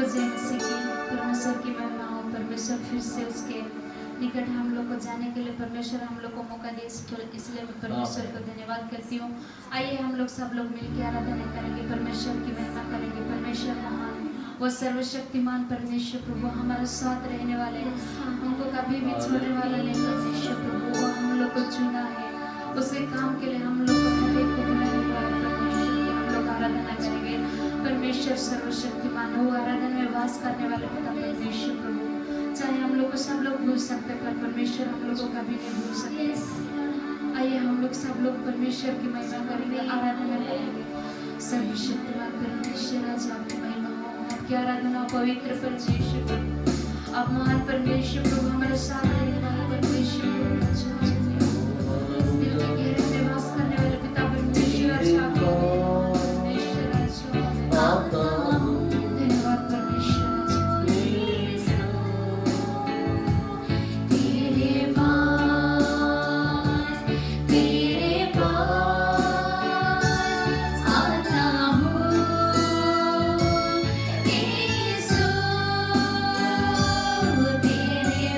जय मसीह की। परमेश्वर की महिमा हो। परमेश्वर फिर से उसके निकट हम लोग को जाने के लिए परमेश्वर हम लोग को मौका दे, इसलिए मैं परमेश्वर को धन्यवाद करती हूँ। आइए हम लोग सब लोग मिलकर आराधना करेंगे, परमेश्वर की महिमा करेंगे। परमेश्वर महान, वो सर्वशक्तिमान परमेश्वर प्रभु हमारे साथ रहने वाले, हमको कभी भी छोड़ने वाला नहीं। परमेश्वर प्रभु वो हम लोग को चुना है, उसके काम के लिए हम लोग को हर एक को बुलाया हुआ है। परमेश्वर की हम लोग आराधना करेंगे। परमेश्वर सर्वशक्तिमान हो, आराधना में वास करने वाले पिता परमेश्वर प्रभु, चाहे हम लोग को सब लोग भूल सकते पर परमेश्वर हम लोग को कभी नहीं भूल सकते। आइए हम लोग सब लोग परमेश्वर की महिमा करेंगे, आराधना करेंगे। सर्वशक्तिमान परमेश्वर आज आपकी महिमा हो, आपकी आराधना पवित्र परमेश्वर प्रभु, आप महान परमेश्वर प्रभु, हमारे साथ रहने वाले परमेश्वर प्रभु, दिल के गहरे में वास करने वाले पिता परमेश्वर आज आपकी परमेश्वर आज धन्यवाद परमेश्वर आज तेरे पास आता हूँ यीशु, तेरे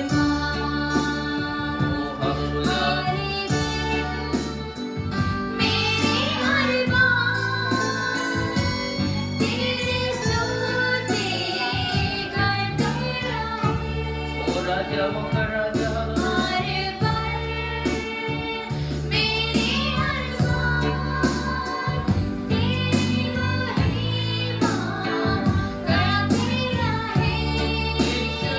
मेरी हर बात तेरी स्तुति करते रहे। ओ राजा महाराजा हर पल मेरी हर सांस तेरी महिमा करते रहे। यीशु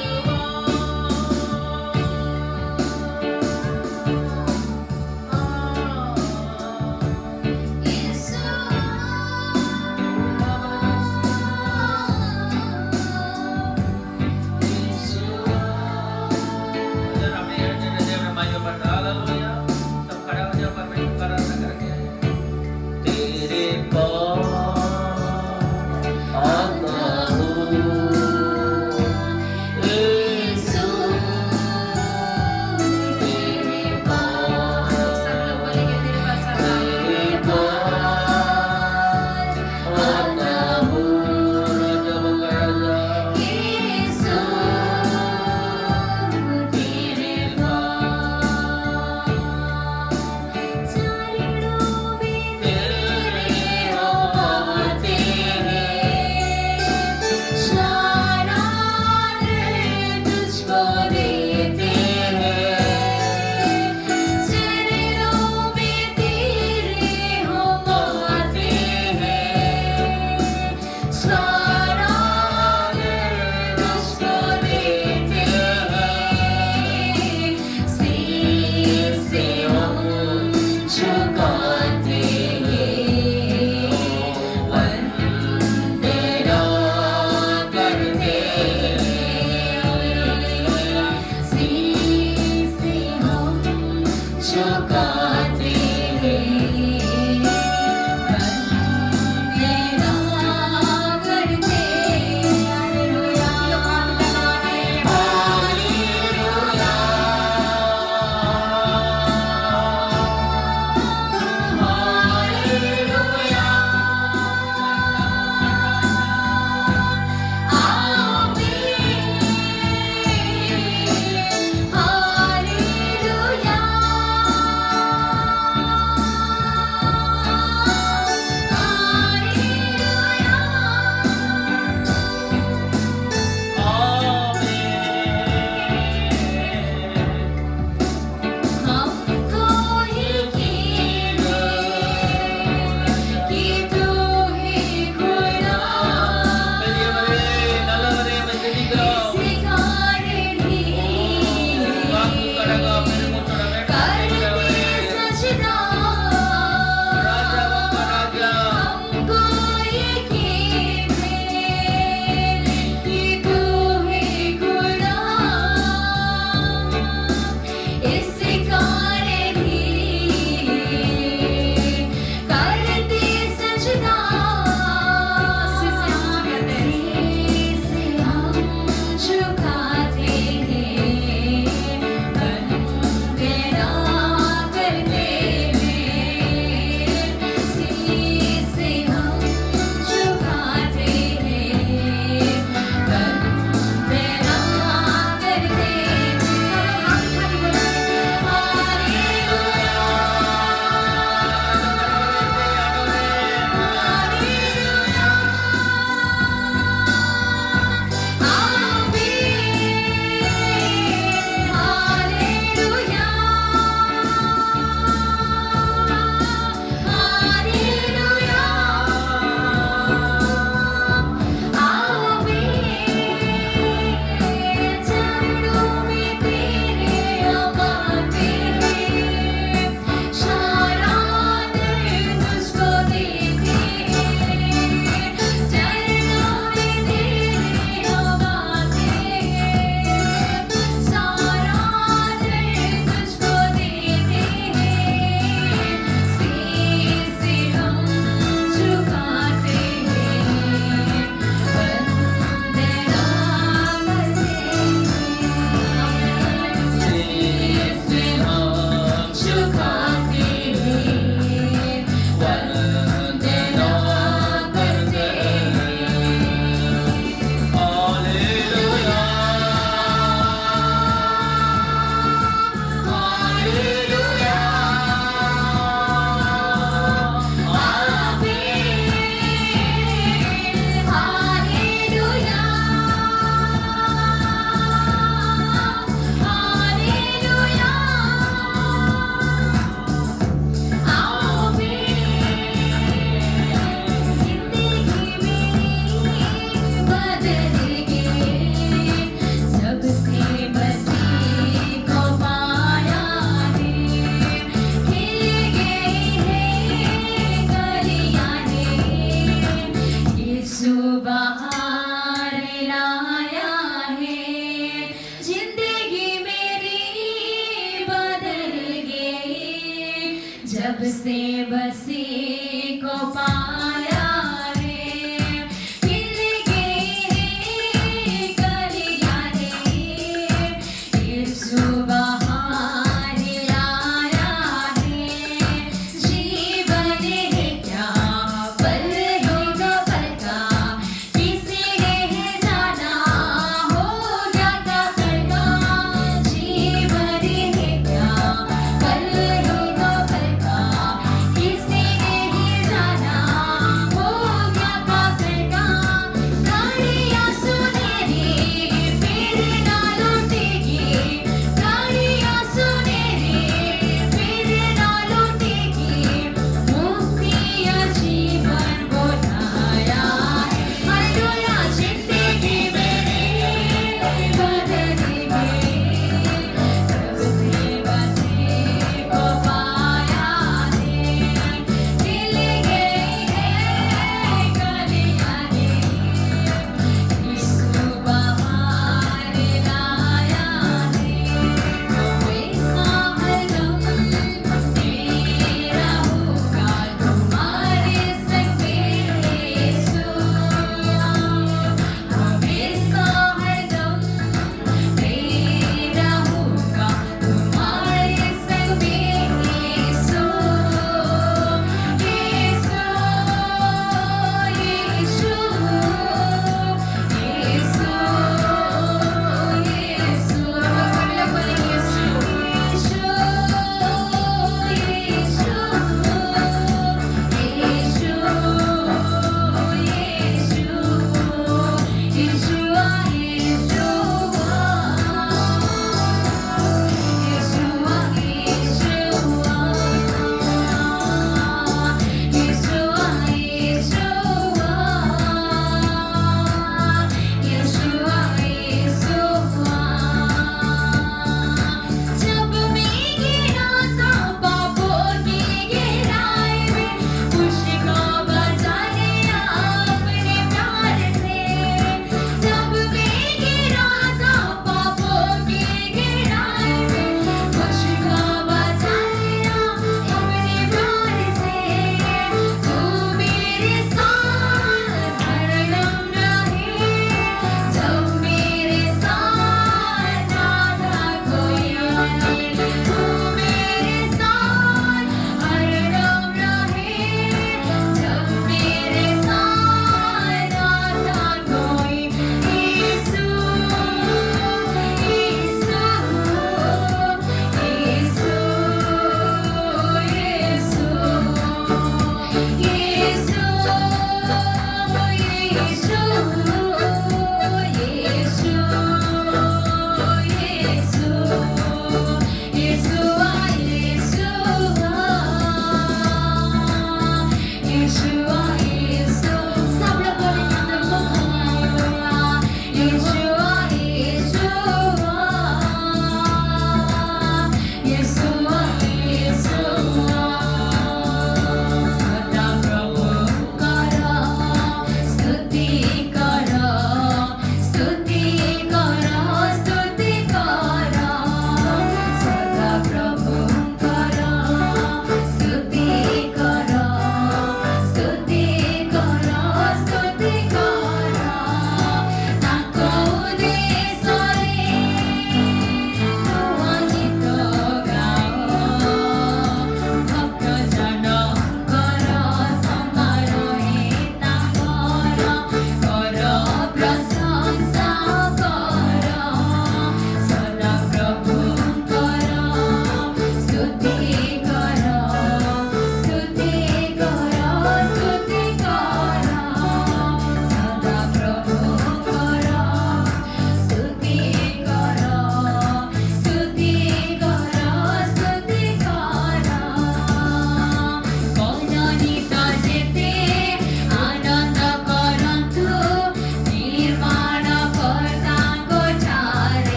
स्तुति करो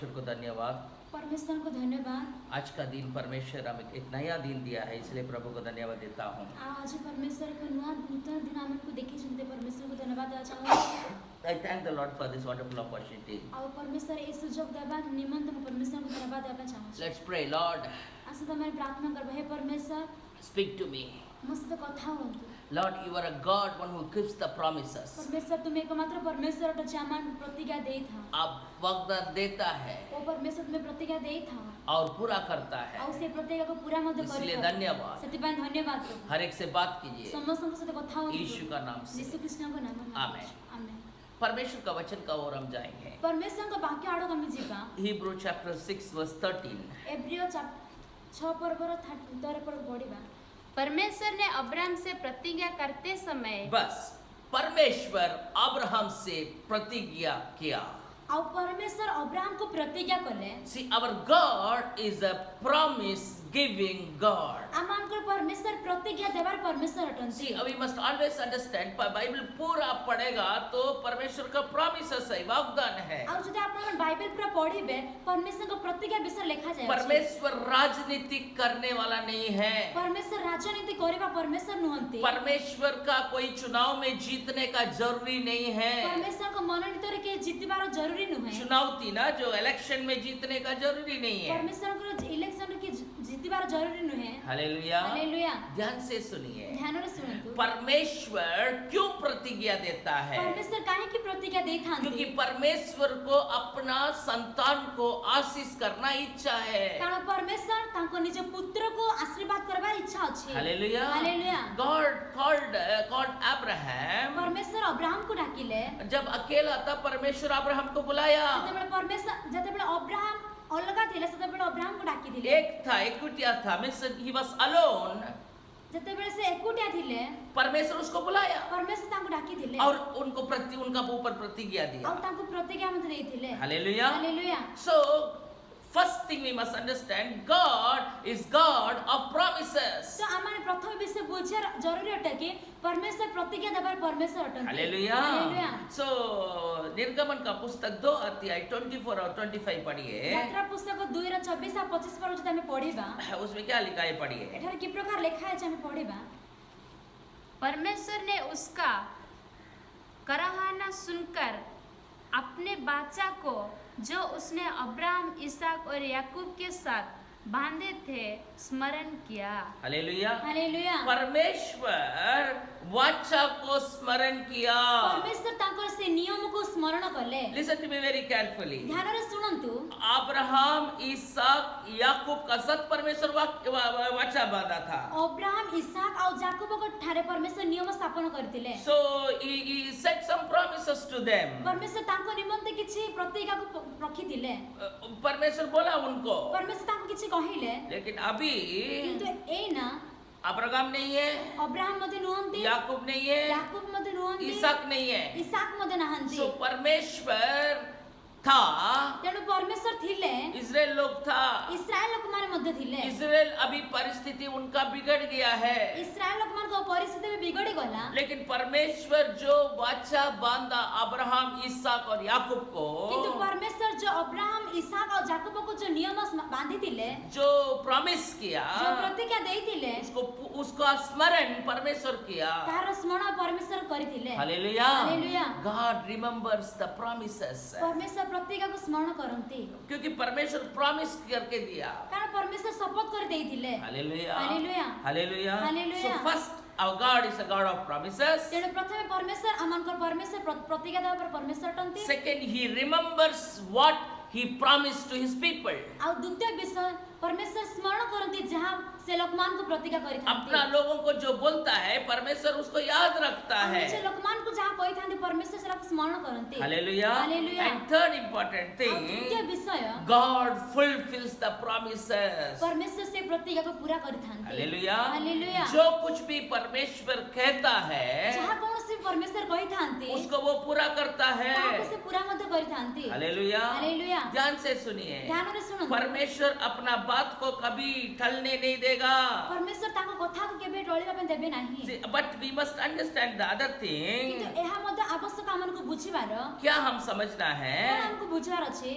परमेश्वर को धन्यवाद। परमेश्वर को धन्यवाद। आज का दिन परमेश्वर हमें एक नया दिन दिया है, इसलिए प्रभु को धन्यवाद देता हूँ। आज परमेश्वर को नूतन दिन हमको देखी सुनते परमेश्वर को धन्यवाद देना चाहूँ। I thank the Lord for this wonderful opportunity. और परमेश्वर ये सुजोग देबा निमंत मैं परमेश्वर को धन्यवाद देना चाहूँ। Let's pray, Lord. आशा तो मैं प्रार्थना करबा हे परमेश्वर Speak to me. मुझसे कथा होंतु। Lord, you are a God, one who keeps the promises. परमेश्वर तुम एकमात्र परमेश्वर तो चामान प्रतिज्ञा दे था। आप वाग्दान देता है वो परमेश्वर तुम्हें प्रतिज्ञा दे था और पूरा करता है, और से प्रतिज्ञा को पूरा मत इसलिए करियो। धन्यवाद। सत्यपान धन्यवाद प्रभु। हर एक से बात कीजिए समस्त के साथ कथा होंतु। यीशु का नाम से। यीशु कृष्ण को नाम में। आमेन। आमेन। परमेश्वर का वचन का ओर हम जाएंगे। परमेश्वर का वाक्य आड़ो कमी जीवा। Hebrew chapter 6 verse 13. एब्रियो 6 पर 13 पर पढ़िबा। परमेश्वर ने अब्राहम से प्रतिज्ञा करते समय बस परमेश्वर अब्राहम से प्रतिज्ञा किया। और परमेश्वर अब्राहम को प्रतिज्ञा कले। See, our God is a promise giving God. आमान को परमेश्वर प्रतिज्ञा देवार परमेश्वर See, अटंती। we must always understand, Bible पूरा पढ़ेगा तो परमेश्वर का promises है, वाग्दान है। और जदि आपण बाइबल पूरा पढ़िबे परमेश्वर को प्रतिज्ञा विषय लिखा जाय। परमेश्वर राजनीति करने वाला नहीं है। परमेश्वर राजनीति करेबा परमेश्वर नुहंती। परमेश्वर का कोई चुनाव में जीतने का जरूरी नहीं है। परमेश्वर को मनोनीत रे के जीतबार जरूरी नुहे। चुनाव थी ना, जो इलेक्शन में जीतने का जरूरी नहीं है। परमेश्वर को इलेक्शन के जीतबार जरूरी नुहे। हालेलुया। हालेलुया। ध्यान से सुनिए, ध्यान रे सुनतु। परमेश्वर क्यों प्रतिज्ञा देता है? परमेश्वर काहे की प्रतिज्ञा देथांती? क्योंकि परमेश्वर को अपना संतान को आशीष करना इच्छा है। कारण परमेश्वर तांको निज पुत्र को आशीर्वाद करबार इच्छा अछि। Hallelujah. Hallelujah. God called Abraham. परमेश्वर अब्राहम को डाकिले। जब अकेला था परमेश्वर अब्राहम को बुलाया। जतेबेले अब्राहम अलगा थिले सेतेबेले अब्राहम को डाकी दिले। एक था, एकुटिया था, मींस ही वाज अलोन। जतेबेले से एकुटिया थिले परमेश्वर उसको बुलाया परमेश्वर तांको डाकी दिले और उनका ऊपर प्रतिज्ञा दिया। और तांको प्रतिज्ञा मत देथिले। Hallelujah. Hallelujah. So first thing we must understand, God is God of promises. तो आमाने प्रथम विषय बुझे जरूरी अटे कि परमेश्वर प्रतिज्ञा देबार परमेश्वर अटन। हालेलुया। हालेलुया। So निर्गमन का पुस्तक 2 अध्याय 24 और 25 पढ़िए। यात्रा पुस्तक 2 रा 24 आ 25 पर जते हमें पढ़िबा। उसमें क्या लिखा है पढ़िए। एठार की प्रकार लिखा है जे हमें पढ़िबा। परमेश्वर ने उसका कराहना सुनकर अपने बाचा को जो उसने अब्राहम, इसहाक और याकूब के साथ बांधे थे स्मरण किया। हालेलुया। हालेलुया। परमेश्वर वाचा को स्मरण किया। परमेश्वर तांकर से नियम को स्मरण करले। Listen to me very carefully. ध्यान रे सुनंतु। अब्राहम, इसहाक, याकूब का साथ परमेश्वर वाचा बांधा था। अब्राहम, इसहाक और याकूब को ठारे परमेश्वर नियम स्थापन करथिले। So he set some promises to them. परमेश्वर तांको निमंते किछि प्रतिज्ञा को रखिथिले। परमेश्वर बोला उनको, परमेश्वर तांको किछि कहिले। लेकिन अभी किंतु ए ना अब्राहम नहीं है, अब्राहम मध्ये नुहंती, याकूब नहीं है, याकूब मध्ये नुहंती, इसहाक नहीं है। इसहाक मध्ये नहंती। So परमेश्वर था, तेणु परमेश्वर थिले, इस्राएल लोग था। इस्राएल लोक माने मध्ये थिले। इस्राएल अभी परिस्थिति उनका बिगड़ गया है, इस्राएल लोक मान को परिस्थिति में बिगड़ी गला। लेकिन परमेश्वर जो वाचा बांधा अब्राहम, इसहाक और याकूब को, किंतु परमेश्वर जो अब्राहम, इसहाक और याकूब को जो नियम बांधी थिले, जो प्रॉमिस किया, जो प्रतिज्ञा देथिले, उसका स्मरण परमेश्वर किया। तार स्मरण परमेश्वर करिथिले। Hallelujah. Hallelujah. God remembers the promises. परमेश्वर प्रतिज्ञा को स्मरण करंती। क्योंकि परमेश्वर प्रॉमिस करके दिया। कारण परमेश्वर शपथ कर देथिले। Hallelujah. Hallelujah. Hallelujah. Hallelujah. So first our God is a God of promises. तेणु प्रथमे परमेश्वर अमानकर परमेश्वर प्रतिज्ञा देवा पर परमेश्वर टंती। Second, he remembers what he promised to his people. और द्वितीय विषय परमेश्वर स्मरण करंती जहां से लोकमान को प्रतिज्ञा करिथांती। अपना लोगों को जो बोलता है परमेश्वर उसको याद रखता है। जे लोकमान को जहां कहिथांती परमेश्वर सेरा स्मरण करंती। Hallelujah. Hallelujah. And third important और thing, तृतीय विषय God fulfills the promises. परमेश्वर से प्रतिज्ञा को पूरा करिथांती। हालेलुया। हालेलुया। जो कुछ भी परमेश्वर कहता है जहां कौन सी परमेश्वर कहिथांती उसको वो पूरा करता है। ताको से पूरा मध्य करिथांती। हालेलुया। हालेलुया। ध्यान से सुनिए, ध्यान से सुनो। परमेश्वर अपना बात को कभी टलने नहीं देगा। परमेश्वर ताको कथा को केबे टळिबा पे देबे नाही। But we must understand the other thing. किंतु एहा मध्य आवश्यक हमन को बुझिबार क्या हम समझना है, कोन हमको बुझार अछि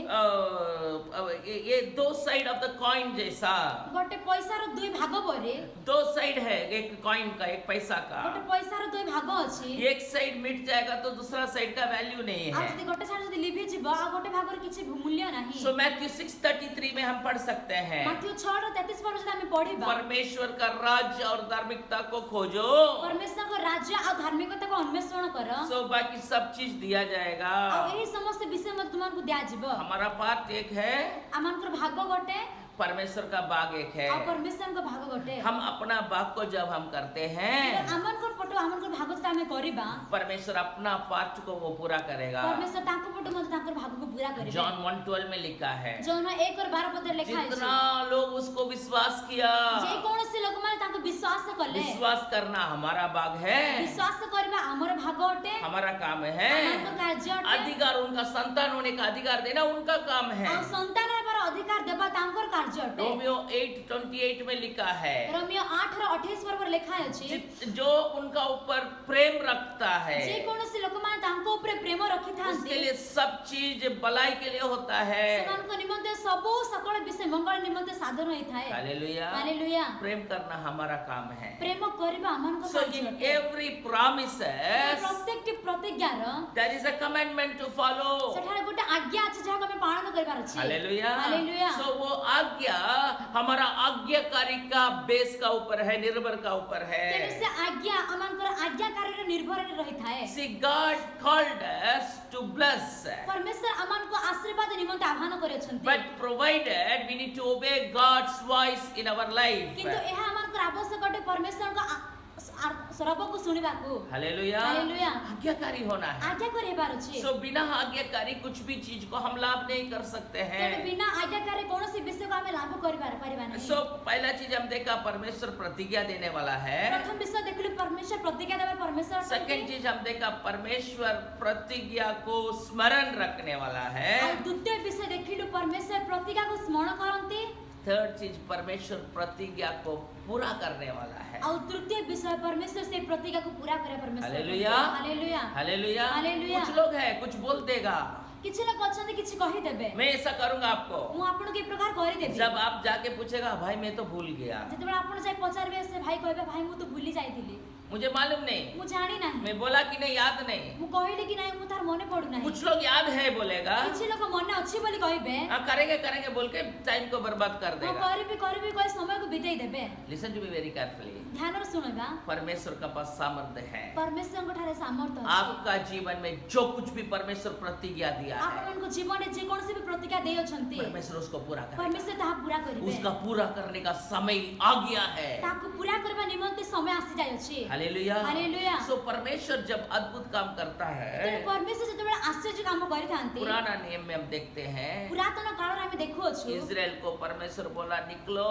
ये दो साइड ऑफ द कॉइन जैसा, गोटे पैसा रो दुई भाग बरे दो साइड है एक कॉइन का, एक पैसा का। गोटे पैसा रो दुई भाग अछि। एक साइड मिट जाएगा तो दूसरा साइड का वैल्यू नहीं आ है। जदि गोटे साइड जदि लिभि जिवो आ गोटे भाग रो किछि मूल्य नाही। सो मैथ्यू 6:33 में हम पढ़ सकते हैं, मत्ती 6:33 पर जदि हम पढिबा परमेश्वर का राज्य और धार्मिकता को खोजो, परमेश्वर को राज्य आ धार्मिकता को अन्वेषण कर सो बाकी सब चीज दिया जाएगा। आ एही समस्त विषय में तुमन को दिया जिवो। हमारा पार्ट एक है, आमानकर भाग गोटे परमेश्वर का बाग एक है। आ परमेश्वर को भाग गोटे। हम अपना बाग को जब हम करते हैं, आमानकर पटो आमानकर भाग जदि हम करिबा परमेश्वर अपना पार्ट को वो पूरा करेगा। परमेश्वर ताको पटो मते ताकर भाग को पूरा करिबे। जॉन 1:12 में लिखा है, जौन 1 और 12 पद लिखा है जितना लोग उसको विश्वास किया, जे कोनोसी लोक माने ताको विश्वास कले विश्वास करना हमारा बाग है, विश्वास करबा हमर भाग अटे, हमारा काम है। हमर कार्य अटे। अधिकार उनका संतान होने का अधिकार देना उनका काम है। आ संतान हेबार अधिकार देबा तांकर कार्य अटे। रोमियो 8:28 में लिखा है, रोमियो 8 और 28 पर लिखा अछि जो उनका ऊपर प्रेम रखता है जे कोनोसी लोक माने तांको ऊपर प्रेम रखिथांती उसके लिए सब चीज भलाई के लिए होता है। समान को निमंते सबो सकल विषय मंगल निमंते साधन होई थाए। हालेलुया। हालेलुया। प्रेम करना हमारा काम है। प्रेम करबा हमन को So कार्य in अटे। every promises प्रत्येकटी प्रतिज्ञार there is a commandment to follow. सेठारे गोटे आज्ञा अछि जाहा हमें पालन करबार अछि। हालेलुया। हालेलुया। So वो आज्ञा हमारा आज्ञाकारी का बेस का ऊपर है, निर्भर का ऊपर है। तेनु से आज्ञा अमानकर आज्ञाकारी रे निर्भर रही थाए। See, God called us to bless, परमेश्वर अमान को आशीर्वाद निमंते आह्वान करे छथि। but provided we need to obey God's voice in our life. किंतु एहा अमानकर आवश्यक अटे परमेश्वर को सरब को सुनिबा को। हालेलुया। हालेलुया। आज्ञाकारी होना है। आज्ञा करेबार अछि। So बिना आज्ञाकारी कुछ भी चीज को हम लाभ नहीं कर सकते तेनु हैं। बिना आज्ञाकारी कोनोसी विषय को हमें लाभ करिबार परिबा नहीं। So पहला चीज हम देखा, परमेश्वर प्रतिज्ञा देने वाला है। प्रथम विषय देखलु परमेश्वर प्रतिज्ञा देबार परमेश्वर। सेकंड चीज हम देखा, परमेश्वर प्रतिज्ञा को स्मरण रखने वाला है। और द्वितीय विषय देखिलु परमेश्वर प्रतिज्ञा को स्मरण करंती। थर्ड चीज, परमेश्वर प्रतिज्ञा को पूरा करने वाला है। और तृतीय विषय परमेश्वर से प्रतिज्ञा को पूरा करे परमेश्वर। हालेलुया। हालेलुया। हालेलुया। हालेलुया। कुछ लोग हैं, कुछ बोल देगा, किछि लोग अछंती किछि कहि देबे। मैं ऐसा करूंगा आपको। मु आपन के प्रकार करि देबे। जब आप जाके पूछेगा, भाई मैं तो भूल गया, जतबे आपन जाय पचारबे से भाई कहबे भाई मु तो भूली जाईथिली, मुझे मालूम नहीं, मु जानी नाही, मैं बोला कि नहीं, याद नहीं। मु कहिली कि नाही मु तार मने पडु नाही। कुछ लोग याद है बोलेगा, किछि लोग मने अछि बोली कहबे। हाँ करेंगे करेंगे बोल के टाइम को बर्बाद कर मु देगा। करबी कोई समय को बिताई देबे। Listen to be very carefully. ध्यान रे सुनबा। परमेश्वर का पास सामर्थ्य है। परमेश्वर को ठारे सामर्थ्य अछि। आपका जीवन में जो कुछ भी परमेश्वर प्रतिज्ञा दिया है, आपन को जीवन में जे कोनसी भी प्रतिज्ञा देय छंती परमेश्वर उसको पूरा करेगा। परमेश्वर ताहा पूरा करिबे। उसका पूरा करने का समय आ गया है। ताको पूरा करबा निमंते समय आसी जाय अछि। हालेलुया। हालेलुया। सो परमेश्वर जब अद्भुत काम करता है, तेनु परमेश्वर जतबे आश्चर्य काम करि थांती। पुराना नियम में हम देखते हैं, पुरातन काल रे हम देखु अछु इजराइल को परमेश्वर बोला निकलो,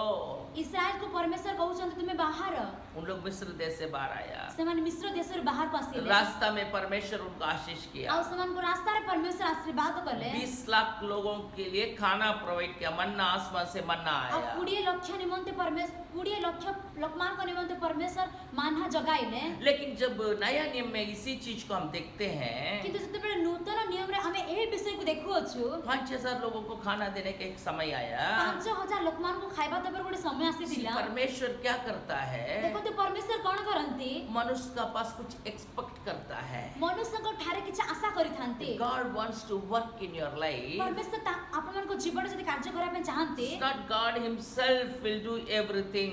इस्राएल को परमेश्वर कहउछंती तुमे बाहर। उन लोग मिस्र देश से बाहर आया। से मन मिस्र देश रे बाहर को आसीले। रास्ता में परमेश्वर उनको आशीष किया। आ समान को रास्ता रे परमेश्वर आशीर्वाद कले। 20 लाख लोगों के लिए खाना प्रोवाइड किया, मन्ना आसमान से मन्ना आ आया। 20 लाख निमंते परमेश्वर 20 लाख लोकमान को निमंते परमेश्वर मानहा जगाइले। लेकिन जब नया नियम में इसी चीज को हम देखते हैं, किंतु जतबे नूतन नियम रे हमें एही विषय को देखु अछु 5,000 लोगों को खाना देने का एक समय आया। 5,000 लोकमान को खाइबा देबर गोटे समय आसी दिला। परमेश्वर क्या करता है, देखो तो परमेश्वर कोन करंती मनुष्य का पास कुछ एक्सपेक्ट करता है। मनुष्य को ठारे किछ आशा करि थांती। God wants to work in your life. परमेश्वर ता आपन मन को जीवन जदि कार्य करा पे चाहंती, It's not God himself will do everything.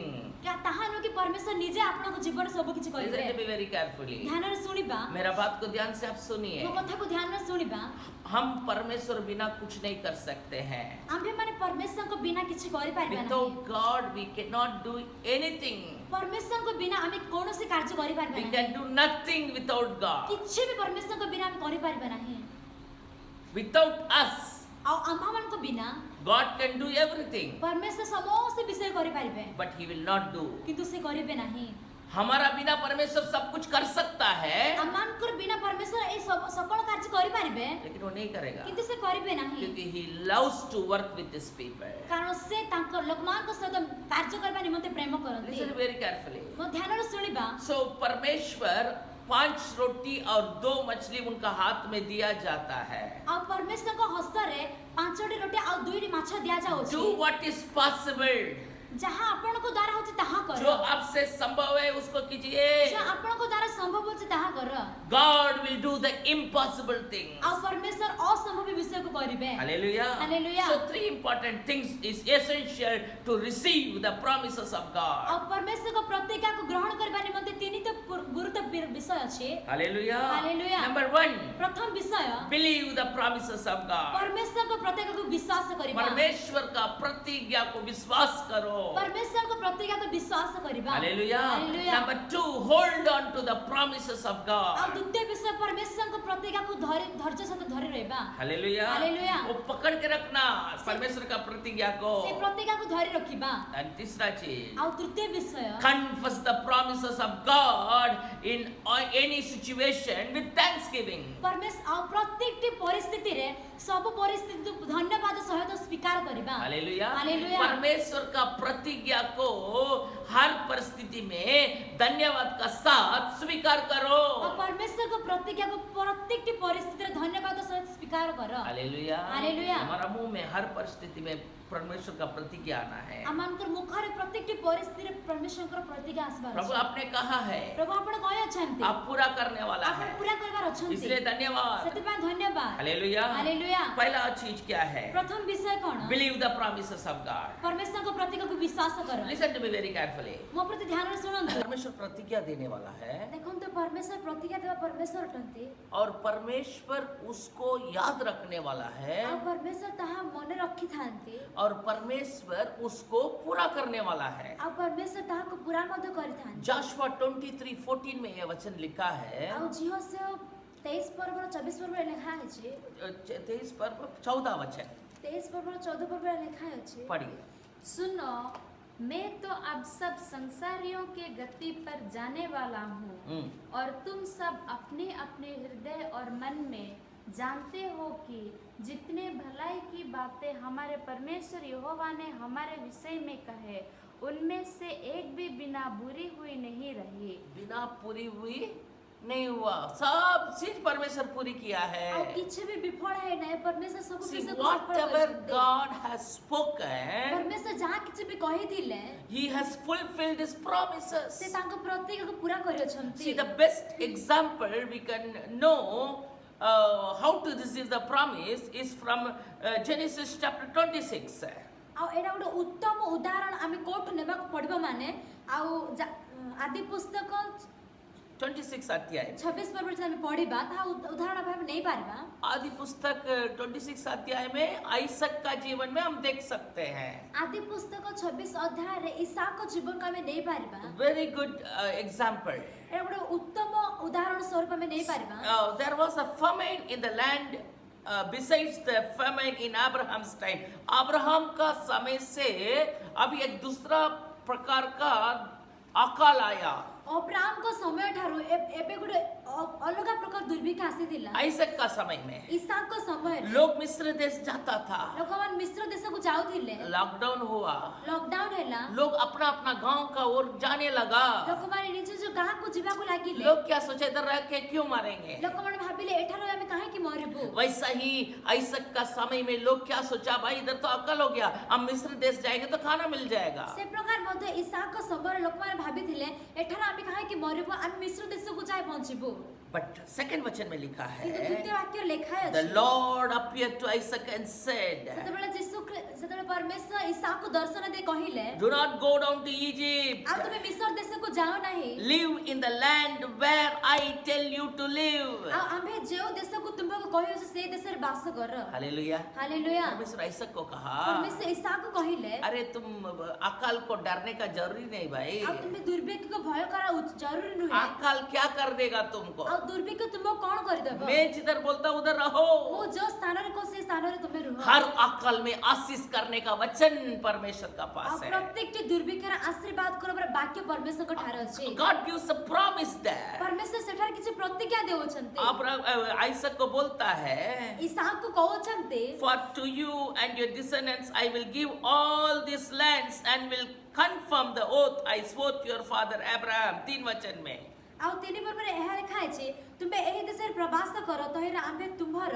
क्या ताहा नो कि परमेश्वर निजे आपन को जीवन सब किछ Listen करिबे। to me very carefully. ध्यान रे सुनिबा। मेरा बात को ध्यान से आप सुनिए। मो कथा को ध्यान रे सुनिबा। हम परमेश्वर बिना कुछ नहीं कर सकते हैं। आम्भे माने परमेश्वर को बिना किछ करि पारिबा Without नाही। God we cannot do anything. परमेश्वर को बिना आमे कोनोसी कार्य करि पारिबा We नाही। can do nothing without God. किछ भी परमेश्वर को बिना हम करि पारिबा नाही। Without us, आ आम्भा मन को बिना God can do everything, परमेश्वर समस्त विषय करि पारिबे, but He will not do. किंतु से करिबे नाही। हमारा बिना परमेश्वर सब कुछ कर सकता है, अमान कर सकल कार्य करि पारिबे लेकिन वो नहीं करेगा किंतु से करिबे नाही क्योंकि he loves to work with his people. कारण से तांकर लोकमान को सहित कार्य करबा निमंते प्रेम करंती Listen very carefully. मो ध्यान रे सुनिबा So परमेश्वर 5 रोटी और 2 मछली उनका हाथ में दिया जाता है. आ परमेश्वर को हस्त रे 5टी रोटी आ 2टी माछ दिया जाउ Do what is possible. जहां आपण को द्वारा होची ताहा जो करो आपसे संभव है उसको कीजिए. जो आपण को द्वारा संभव होची ताहा करो God will do the impossible things. आ परमेश्वर असंभव विषय को करिबे Hallelujah. Hallelujah. So 3 important things is essential to receive the promises of uh God. परमेश्वर को प्रतिज्ञा को ग्रहण करबा निमंते तीन तो गुरुत्व विषय अछि Hallelujah. Hallelujah. Number 1, प्रथम विषय believe the promises of God. परमेश्वर को प्रतिज्ञा को विश्वास करिबा परमेश्वर का प्रतिज्ञा को विश्वास करो. परमेश्वर को प्रतिज्ञा को विश्वास करिबा Hallelujah. Hallelujah. Number 2, hold on to the promises of uh God. द्वितीय विषय परमेश्वर को प्रतिज्ञा को धैर्य साथ धरि रहबा Hallelujah. Hallelujah. वो पकड़ के रखना परमेश्वर का प्रतिज्ञा को. से प्रतिज्ञा को धरि रखिबा और तीसरा चीज, आ तृतीय विषय confess the promises of God in any situation with thanksgiving. परमेश्वर आ प्रत्येकटी परिस्थिति रे सब परिस्थिति धन्यवाद सहित स्वीकार करिबा हालेलुया. हालेलुया. परमेश्वर का प्रतिज्ञा को हर परिस्थिति में धन्यवाद का साथ स्वीकार करो. और परमेश्वर को प्रतिज्ञा को प्रत्येकटी परिस्थिति रे धन्यवाद सहित स्वीकार करो हालेलुया. हालेलुया. हमारा मुंह में हर परिस्थिति में परमेश्वर का प्रतिज्ञा आना है. आमानकर मुखरे प्रत्येकटी परिस्थिति रे परमेश्वर को प्रतिज्ञा आसबा प्रभु आपने कहा है प्रभु आपण कहि अछंती आप पूरा करने वाला आपण है, पूरा करबार अछंती इसलिए धन्यवाद. सेति पय धन्यवाद हालेलुया. हालेलुया. पहला चीज क्या है? प्रथम विषय कोन believe the promises of God. परमेश्वर को प्रतिज्ञा को विश्वास करो listen to me very carefully. मो प्रति ध्यान रे सुनंतु परमेश्वर प्रतिज्ञा देने वाला है देखुन तो परमेश्वर प्रतिज्ञा देवा परमेश्वर अटंती और परमेश्वर उसको याद रखने वाला है आ परमेश्वर ताहा मने रखी थांती और परमेश्वर उसको पूरा करने वाला है. आ परमेश्वर ताहा को पूरा मद करि थांती जाशुआ 23:14 में यह वचन लिखा है. आ जिहो से 23 पर्व 24 पर्व लिखा है छी 23 पर 14 वचन 23 पर्व 14 पर्व लिखा है छी पढ़िए. सुनो, मैं तो अब सब संसारियों के गति पर जाने वाला हूँ और तुम सब अपने अपने हृदय और मन में जानते हो कि जितने भलाई की बातें हमारे परमेश्वर यहोवा ने हमारे विषय में कहे उनमें से एक भी बिना बुरी हुई नहीं रही. बिना पूरी हुई नहीं हुआ, सब चीज परमेश्वर पूरी किया है. आ किछ भी विफल है नहीं परमेश्वर सब See, विषय को whatever सफल God has spoken, परमेश्वर जहाँ किछ भी कहि दिले He has fulfilled His promises. से तांको प्रतिज्ञा को पूरा करि अछंती. See, the best example we can know how to receive the promise is from Genesis chapter 26. आ एडा गोटे उत्तम उदाहरण आमे कोठ नेबा को पड़बो माने आ आदि पुस्तक 26 अध्याय 26 पर्व जे आमे पढिबा ता उदाहरण भाव नहीं पारिबा. आदि पुस्तक 26 अध्याय में आइसक का जीवन में हम देख सकते हैं. आदि पुस्तक 26 अध्याय रे इसहाक को जीवन का में नहीं पारिबा. Very good example. एडा गोटे उत्तम उदाहरण स्वरूप में नहीं Paribas. There was a famine in the land besides the famine in Abraham's time. Abraham का समय से अभी एक दूसरा प्रकार का अकाल आया. अब्राहम को समय ठारू एबे गोटे अलग प्रकार दुर्भिक्ष आसीथिला. आइसक का समय में इसहाक को समय लोग मिस्र देश जाता था. लोकमान मिस्र देश को जाउथिले. लॉकडाउन हुआ, लॉकडाउन हैला. लोग अपना अपना गांव का ओर जाने लगा. लोकमान निजे जो गां को जीवा को लागिले. लोग क्या सोचे इधर रह के क्यों मारेंगे. लोकमान भाबिले एठारो हमें काहे कि मरिबो. वैसा ही आइसक का समय में लोग क्या सोचा, भाई इधर तो अकल हो गया, हम मिस्र देश जाएंगे तो खाना मिल जाएगा. से प्रकार मध्ये इसहाक को समय लोकमान भाबिथिले एठारो हमें काहे कि मरिबो हम मिस्र देश को जाय पहुंचिबो. बट सेकंड वचन में लिखा किंतु द्वितीय है, वाक्य लिखा है the Lord appeared to Isaac and said, सेतबेले सेतबेले परमेश्वर इसहाक को दर्शन दे कहिले do not go down to Egypt, आ तुमे मिस्र देश को जाओ नाही. live in the land where I tell you to live. आ आमे जेउ देश को तुमको कहियो से देश रे वास कर. हालेलुया. हालेलुया. परमेश्वर आइसक को कहा, परमेश्वर इसहाक को कहिले अरे तुम अकाल को डरने का जरूरी नहीं भाई. आ तुमे दुर्भिक्ष को भय करा जरूरी नहीं. अकाल क्या कर देगा तुमको. आ दुर्भिक्ष तुमको कोन कर देबो. मैं जिधर बोलता हूं उधर रहो. वो जो स्थान रे को से स्थान रे तुमे रहो. हर अकाल में आशीष करने का वचन परमेश्वर का आ पास है. प्रत्येक दुर्भिक्ष रे आशीर्वाद करबर वाक्य परमेश्वर को ठार अछि. God gives a promise there. परमेश्वर सेठार किछि प्रतिज्ञा देउछन्ति. କହୁଛନ୍ତି आइसक को बोलता है, ଇସାକକୁ କହୁଛନ୍ତି for to you and your descendants I will give all these lands and will confirm the oath I swore to your father Abraham. 3 वचन में ଆଉ 3 ପର୍ବରେ ଏହା ଲେଖା ଅଛି ତୁମେ ଏହି ଦେଶରେ ପ୍ରବାସ କର ତହିଁରେ ଆମ୍ଭେ ତୁମ୍ଭର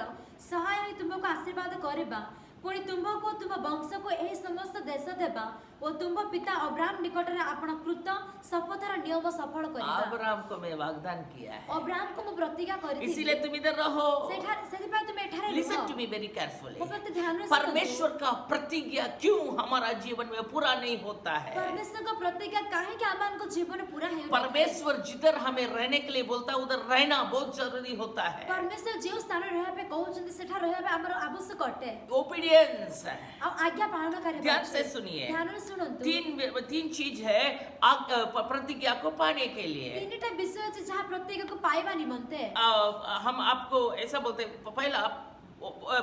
ସହାୟ ହୋଇ ତୁମକୁ ଆଶୀର୍ବାଦ କରିବା ପୁଣି ତୁମ୍ଭକୁ ତୁମ ବଂଶକୁ ଏହି ସମସ୍ତ ଦେଶ ଦେବା ଓ ତୁମ୍ଭ ପିତା ଅବ୍ରାହମ ନିକଟରେ ଆପଣ କୃତ ଶପଥର ନିୟମ ସଫଳ କରିବା अब्राहम को मैं वाग्दान किया है, ଅବ୍ରାହମକୁ ମୁଁ ପ୍ରତିଜ୍ଞା କରିଥିଲି इसीलिए तुम इधर रहो. ସେଥିପାଇଁ ତୁମେ ଏଠାରେ Listen to ରୁହ me very carefully. ମୋ ପ୍ରତି ଧ୍ୟାନରେ ଶୁଣନ୍ତୁ। परमेश्वर का प्रतिज्ञा क्यों हमारा जीवन में पूरा नहीं होता है? परमेश्वरଙ୍କ ପ୍ରତିଜ୍ଞା କାହିଁକି ଆମମାନଙ୍କ ଜୀବନ ପୁରା ହେଉନି परमेश्वर जिधर हमें रहने के लिए बोलता है उधर रहना बहुत जरूरी होता है. परमेश्वर ଯେଉଁ ସ୍ଥାନରେ ରହିବା ପାଇଁ କହୁଛନ୍ତି ସେଠାରେ ରହିବା ପାଇଁ ଆମର ଆବଶ୍ୟକ ଅଟେ ओबीडियंस है. ଆଉ ଆଜ୍ଞା ପାଳନ କରିବା ध्यान से सुनिए. ଧ୍ୟାନରେ ଶୁଣନ୍ତୁ 3 चीज है प्रतिज्ञा को पाने के लिए. ତିନିଟା ବିଷୟ ଅଛି ଯାହା ପ୍ରତିଜ୍ଞାକୁ ପାଇବା ନିମନ୍ତେ हम आपको ऐसा बोलते हैं, पहला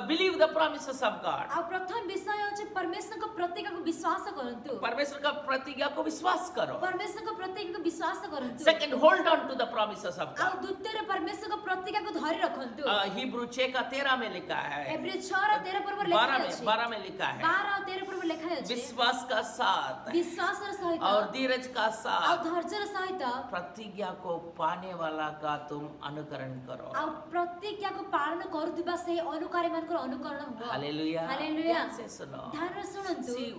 believe the promises of God. ଆଉ ପ୍ରଥମ ବିଷୟ ହେଉଛି परमेश्वरଙ୍କ ପ୍ରତିଜ୍ଞାକୁ ବିଶ୍ୱାସ କରନ୍ତୁ परमेश्वर का प्रतिज्ञा को विश्वास करो. परमेश्वरଙ୍କ ପ୍ରତିଜ୍ଞାକୁ ବିଶ୍ୱାସ କରନ୍ତୁ second, hold on to the promises of ଆଉ गॉड. ଦ୍ୱିତୀୟରେ परमेश्वरଙ୍କ ପ୍ରତିଜ୍ଞାକୁ ଧରି ରଖନ୍ତୁ हिब्रू 6 का 13 में लिखा है, ଏବ୍ରୀ 6:13 ପର୍ବରେ ଲେଖା 12 ଅଛି में 12 में लिखा है, 12 ଆଉ 13 ପର୍ବରେ ଲେଖା ଅଛି विश्वास का साथ ବିଶ୍ୱାସର ସହିତ और धीरज का ଆଉ साथ ଧୈର୍ଯ୍ୟର ସହିତ प्रतिज्ञा को पाने वाला का तुम अनुकरण करो. ଆଉ ପ୍ରତିଜ୍ଞାକୁ ପାଳନ କରୁଥିବା ସେହି ଅନୁକାରୀ ମାନଙ୍କର ଅନୁକରଣ ହୁଅ हालेलुया. ହାଲେଲୁୟା ध्यान से सुनो. ଧ୍ୟାନରେ ଶୁଣନ୍ତୁ See,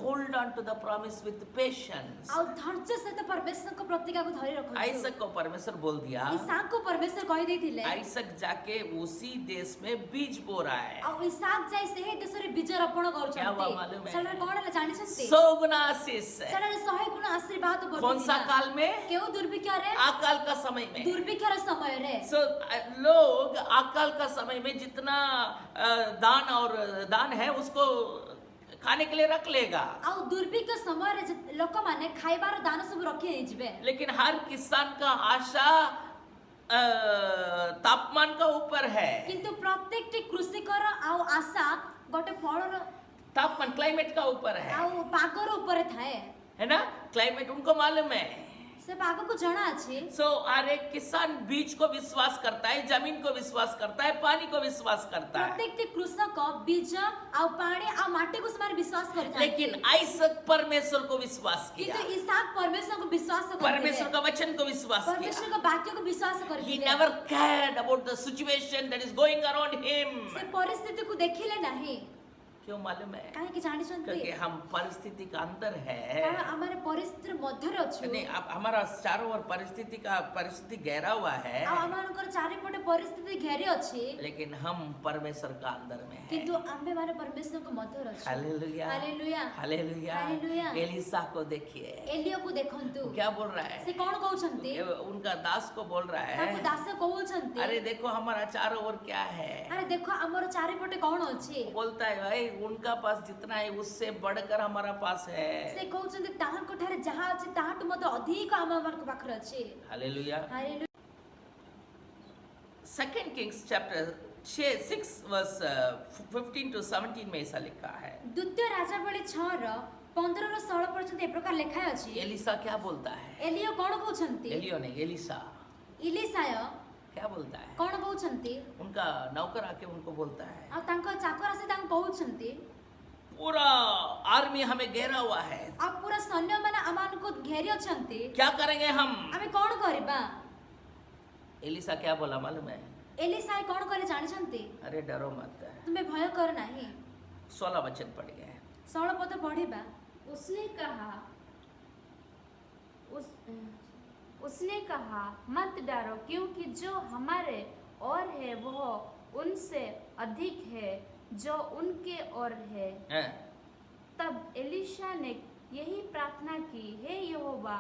hold on to the promise with patience. ଆଉ ଧୈର୍ଯ୍ୟ ସହିତ परमेश्वरଙ୍କ ପ୍ରତିଜ୍ଞାକୁ ଧରି ରଖନ୍ତୁ आइसक को परमेश्वर बोल दिया. ଇସାକକୁ परमेश्वर କହି ଦେଇଥିଲେ आइसक जाके उसी देश में बीज बो रहा है. ଆଉ ଇସାକ ଯାଇ ସେହି ଦେଶରେ ବୀଜ ରୋପଣ क्या हुआ କରୁଛନ୍ତି मालूम है? ସେଠାରେ କଣ ହେଲା ଜାଣିଛନ୍ତି 100 गुना आशीष है. ସେଠାରେ 100 ଗୁଣ ଆଶୀର୍ବାଦ कौन सा ବଢିଥିଲା काल में? କେଉଁ ଦୁର୍ଭିକ୍ଷରେ अकाल का समय में. ଦୁର୍ଭିକ୍ଷର ସମୟରେ सो लोग अकाल का समय में जितना दान है उसको खाने के लिए रख लेगा. ଆଉ ଦୁର୍ଭିକ୍ଷ ସମୟରେ ଲୋକମାନେ ଖାଇବାର ଦାନ ସବୁ ରଖି ନେଇଯିବେ लेकिन हर किसान का आशा तापमान का ऊपर है. କିନ୍ତୁ ପ୍ରତ୍ୟେକଟି କୃଷିକର ଆଉ ଆଶା ଗୋଟେ ଫଳର तापमान क्लाइमेट का ऊपर है ଆଉ ପାଗର ଉପରେ ଥାଏ है ना. क्लाइमेट उनको मालूम है. ସେ ପାଗକୁ ଜଣା ଅଛି सो हर एक किसान बीज को विश्वास करता है, जमीन को विश्वास करता है, पानी को विश्वास करता है. ପ୍ରତ୍ୟେକଟି କୃଷକ ବୀଜ ଆଉ ପାଣି ଆଉ ମାଟିକୁ ସେମାନେ ବିଶ୍ୱାସ କରିଥାନ୍ତି लेकिन आइसक परमेश्वर को विश्वास किया. କିନ୍ତୁ ଇସାକ परमेश्वरକୁ ବିଶ୍ୱାସ परमेश्वर କରିଥିଲେ का वचन को विश्वास किया. परमेश्वरଙ୍କ ବାକ୍ୟକୁ ବିଶ୍ୱାସ He କରିଥିଲେ never cared about the situation that is going around him. ସେ ପରିସ୍ଥିତିକୁ ଦେଖିଲେ ନାହିଁ क्यों मालूम है? କାହିଁକି ଜାଣିଛନ୍ତି क्योंकि हम परिस्थिति का अंदर है. କାରଣ ଆମେ ପରିସ୍ଥିତିର ମଧ୍ୟରେ ଅଛୁ नहीं, अब हमारा चारों ओर परिस्थिति गहरा हुआ है, ଆଉ ଆମମାନଙ୍କର ଚାରିପଟେ ପରିସ୍ଥିତି ଘେରି ଅଛି लेकिन हम परमेश्वर का अंदर में है. କିନ୍ତୁ ଆମେ ମାନେ परमेश्वरଙ୍କ ମଧ୍ୟରେ ଅଛୁ hallelujah. Hallelujah hallelujah. Hallelujah. Elisha को देखिए, ଏଲିୟକୁ ଦେଖନ୍ତୁ क्या बोल रहा है? ସେ କଣ କହୁଛନ୍ତି ये उनका दास को बोल रहा ତାଙ୍କୁ है, ଦାସ କହୁଛନ୍ତି अरे देखो हमारा चारों ओर क्या है. ଆରେ ଦେଖ ଆମର ଚାରିପଟେ କଣ ଅଛି बोलता है भाई उनका पास जितना है उससे बढ़कर हमारा पास है. ସେ କହୁଛନ୍ତି ତାହାଙ୍କ ଠାରେ ଯାହା ଅଛି ତାହାଠୁ ମଧ୍ୟ ଅଧିକ ଆମମାନଙ୍କ ପାଖରେ ଅଛି hallelujah. Hallelujah 2 Kings chapter 6 verse 15 to 17 में ऐसा लिखा है. ଦ୍ୱିତୀୟ ରାଜାବଳୀ 6ର 15ରୁ 16 ପର୍ଯ୍ୟନ୍ତ ଏ ପ୍ରକାର ଲେଖା ଅଛି एलिसा क्या बोलता है? ଏଲିୟ କଣ କହୁଛନ୍ତି एलियो नहीं, एलिसा ଇଲିସାୟ क्या बोलता है? କଣ କହୁଛନ୍ତି उनका नौकर आके उनको बोलता है, ଆଉ ତାଙ୍କ ଚାକର ଆସି ତାଙ୍କୁ କହୁଛନ୍ତି पूरा आर्मी हमें घेरा हुआ है, ଆଉ ପୁରା ସୈନ୍ୟମାନେ ଆମମାନଙ୍କୁ ଘେରି ଅଛନ୍ତି क्या करेंगे हम? ଆମେ କଣ କରିବା एलिसा क्या बोला मालूम है? ଏଲିସାୟ କଣ କଲେ ଜାଣିଛନ୍ତି अरे डरो मत. ତୁମେ ଭୟ କର ନାହିଁ 16 वचन पढ़िए. 16 ପଦ ପଢିବା उसने कहा मत डरो क्योंकि जो हमारे और है वह उनसे अधिक है जो उनके और है. हैं? तब एलीशा ने यही प्रार्थना की, हे यहोवा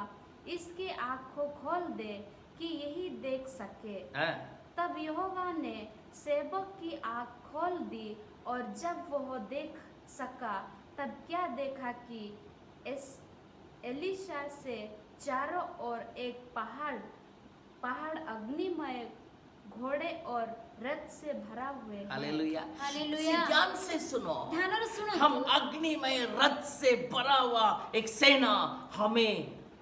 इसके आंखों खोल दे कि यही देख सके. हैं? तब यहोवा ने सेवक की आंख खोल दी और जब वह देख सका तब क्या देखा कि एलीशा से चारों ओर एक पहाड़ अग्निमय घोड़े और रथ से भरा हुए हैं. हालेलुया. हालेलुया. ध्यान से सुनो. ଧ୍ୟାନରେ हम ଶୁଣନ୍ତୁ अग्निमय रथ से भरा हुआ एक सेना हमें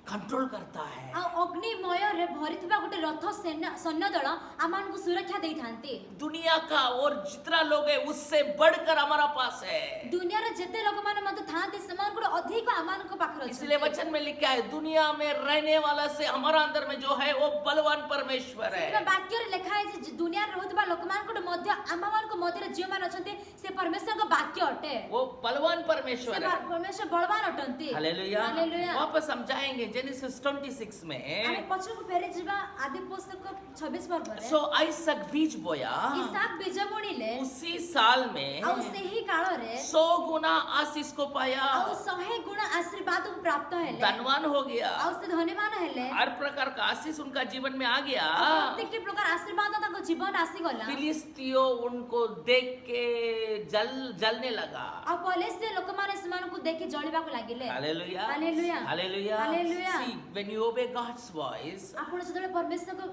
कंट्रोल करता है। आ अग्निमय रे भरिथिबा गोटे रथ सैन्य दल आमानकु सुरक्षा देइथांती। दुनिया का और जितना लोग है उससे बढ़कर हमारा पास है। दुनिया रे जेते लोक माने मते थांती समान गुड अधिक आमानकु पाखर अछि। इसलिए वचन में लिखा है दुनिया में रहने वाला से हमारा अंदर में जो है वो बलवान परमेश्वर है। सेटा वाक्य रे लिखा है जे दुनिया रे रहउतबा लोक मानकु मध्य आमानकु मध्य रे जीव मान अछंती से परमेश्वर को वाक्य अटे। वो बलवान परमेश्वर से है। परमेश्वर बलवान अटंती। हालेलुया। हालेलुया। वापस समझाएंगे जेनेसिस 26 में। आमे पछको फेरे जिबा आदि पुस्तक 26 पर्व रे। सो आइसक बीज बोया, इसहाक बीज बुणिले उसी साल में आ सेही काल रे 100 गुना आशीष को पाया, आ 100 गुण आशीर्वाद को प्राप्त हेले। धनवान हो गया, आ से धन्यवान हेले। हर प्रकार का आशीष उनका जीवन में आ गया। प्रत्येक प्रकार आशीर्वाद ताको जीवन आसी गला। फिलिस्तियों उनको देख के जलने लगा। आ पलेस्तीन लोक माने समान को देखि जळिबा को लागिले। Hallelujah. Hallelujah. Hallelujah. Hallelujah. See, when you obey God's voice, आपण जदले परमेश्वर को